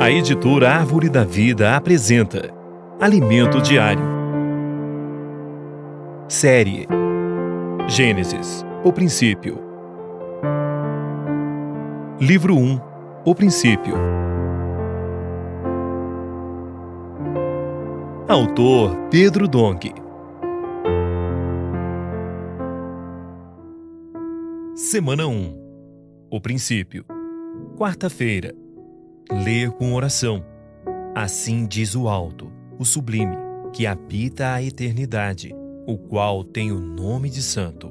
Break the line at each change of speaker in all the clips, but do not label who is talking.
A editora Árvore da Vida apresenta Alimento Diário. Série Gênesis, o princípio. Livro 1, o princípio. Autor Pedro Dong. Semana 1, o princípio. Quarta-feira. Ler com oração. Assim diz o alto, o sublime, que habita a eternidade, o qual tem o nome de santo.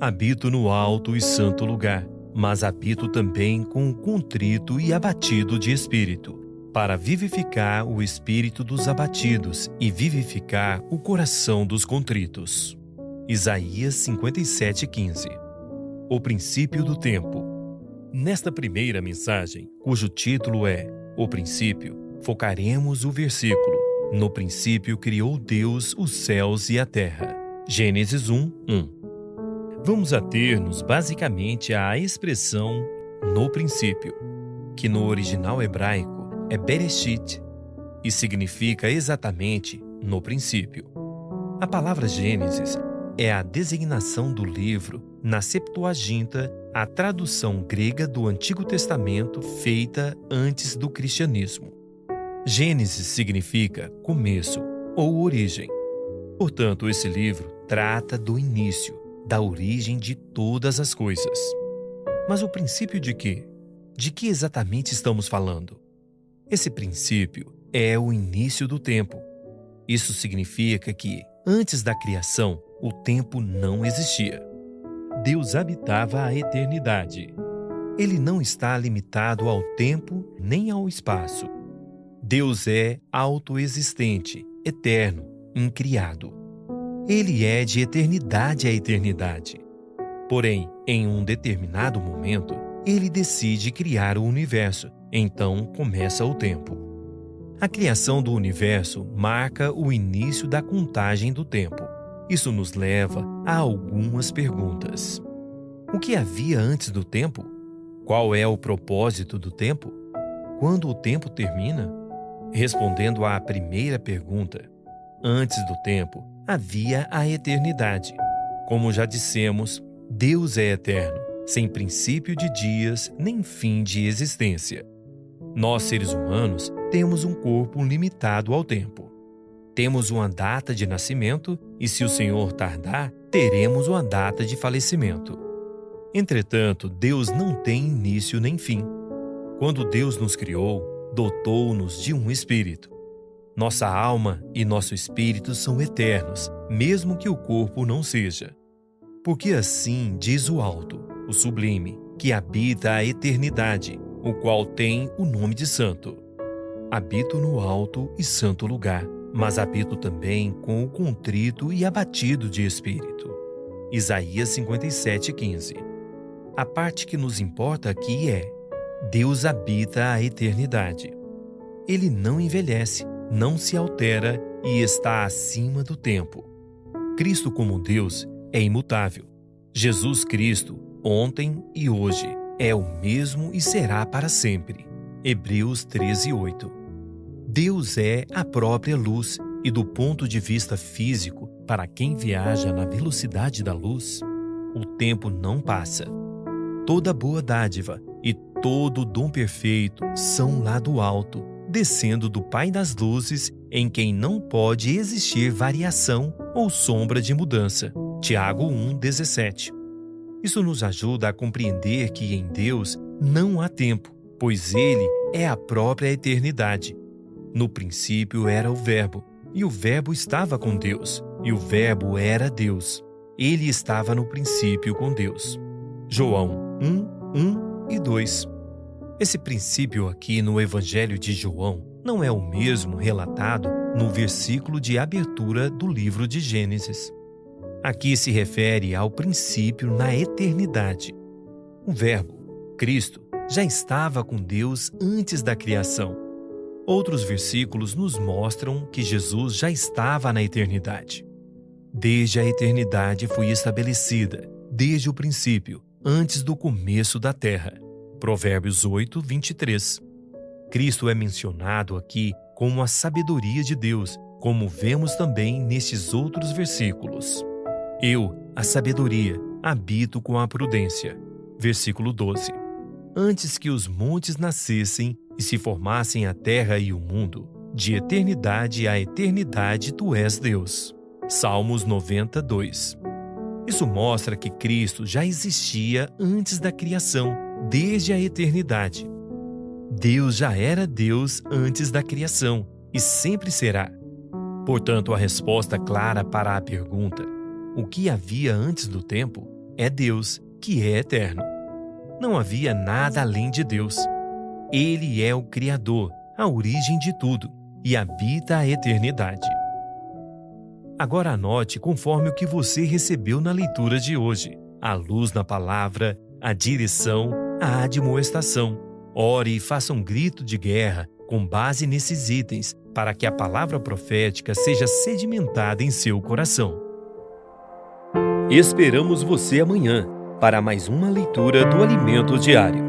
Habito no alto e santo lugar, mas habito também com o contrito e abatido de espírito, para vivificar o espírito dos abatidos e vivificar o coração dos contritos. Isaías 57:15. O princípio do tempo. Nesta primeira mensagem, cujo título é O Princípio, focaremos o versículo No princípio criou Deus os céus e a terra. Gênesis 1:1. Vamos ater-nos basicamente à expressão no princípio, que no original hebraico é Bereshit e significa exatamente no princípio. A palavra Gênesis é a designação do livro na Septuaginta, a tradução grega do Antigo Testamento feita antes do cristianismo. Gênesis significa começo ou origem. Portanto, esse livro trata do início, da origem de todas as coisas. Mas o princípio de quê? De que exatamente estamos falando? Esse princípio é o início do tempo. Isso significa que, antes da criação, o tempo não existia. Deus habitava a eternidade. Ele não está limitado ao tempo nem ao espaço. Deus é autoexistente, eterno, incriado. Ele é de eternidade a eternidade. Porém, em um determinado momento, ele decide criar o universo. Então começa o tempo. A criação do universo marca o início da contagem do tempo. Isso nos leva a algumas perguntas. O que havia antes do tempo? Qual é o propósito do tempo? Quando o tempo termina? Respondendo à primeira pergunta, antes do tempo havia a eternidade. Como já dissemos, Deus é eterno, sem princípio de dias nem fim de existência. Nós, seres humanos, temos um corpo limitado ao tempo. Temos uma data de nascimento e, se o Senhor tardar, teremos uma data de falecimento. Entretanto, Deus não tem início nem fim. Quando Deus nos criou, dotou-nos de um espírito. Nossa alma e nosso espírito são eternos, mesmo que o corpo não seja. Porque assim diz o alto, o sublime, que habita a eternidade, o qual tem o nome de santo. Habito no alto e santo lugar, mas habito também com o contrito e abatido de espírito. Isaías 57:15. A parte que nos importa aqui é: Deus habita a eternidade. Ele não envelhece, não se altera e está acima do tempo. Cristo, como Deus, é imutável. Jesus Cristo, ontem e hoje, é o mesmo e será para sempre. Hebreus 13:8. Deus é a própria luz e, do ponto de vista físico, para quem viaja na velocidade da luz, o tempo não passa. Toda boa dádiva e todo dom perfeito são lá do alto, descendo do Pai das luzes, em quem não pode existir variação ou sombra de mudança. Tiago 1:17. Isso nos ajuda a compreender que em Deus não há tempo, pois Ele é a própria eternidade. No princípio era o Verbo, e o Verbo estava com Deus, e o Verbo era Deus. Ele estava no princípio com Deus. João 1:1 e 2. Esse princípio aqui no Evangelho de João não é o mesmo relatado no versículo de abertura do livro de Gênesis. Aqui se refere ao princípio na eternidade. O Verbo, Cristo, já estava com Deus antes da criação. Outros versículos nos mostram que Jesus já estava na eternidade. Desde a eternidade foi estabelecida, desde o princípio, antes do começo da terra. Provérbios 8:23. Cristo é mencionado aqui como a sabedoria de Deus, como vemos também nestes outros versículos. Eu, a sabedoria, habito com a prudência. Versículo 12. Antes que os montes nascessem e se formassem a terra e o mundo, de eternidade a eternidade tu és Deus. Salmos 92. Isso mostra que Cristo já existia antes da criação, desde a eternidade. Deus já era Deus antes da criação e sempre será. Portanto, a resposta clara para a pergunta, o que havia antes do tempo, é Deus, que é eterno. Não havia nada além de Deus. Ele é o Criador, a origem de tudo, e habita a eternidade. Agora anote conforme o que você recebeu na leitura de hoje: a luz na palavra, a direção, a admoestação. Ore e faça um grito de guerra com base nesses itens, para que a palavra profética seja sedimentada em seu coração. Esperamos você amanhã para mais uma leitura do Alimento Diário.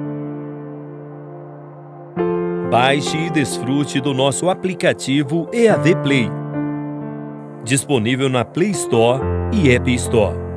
Baixe e desfrute do nosso aplicativo EAD Play, disponível na Play Store e App Store.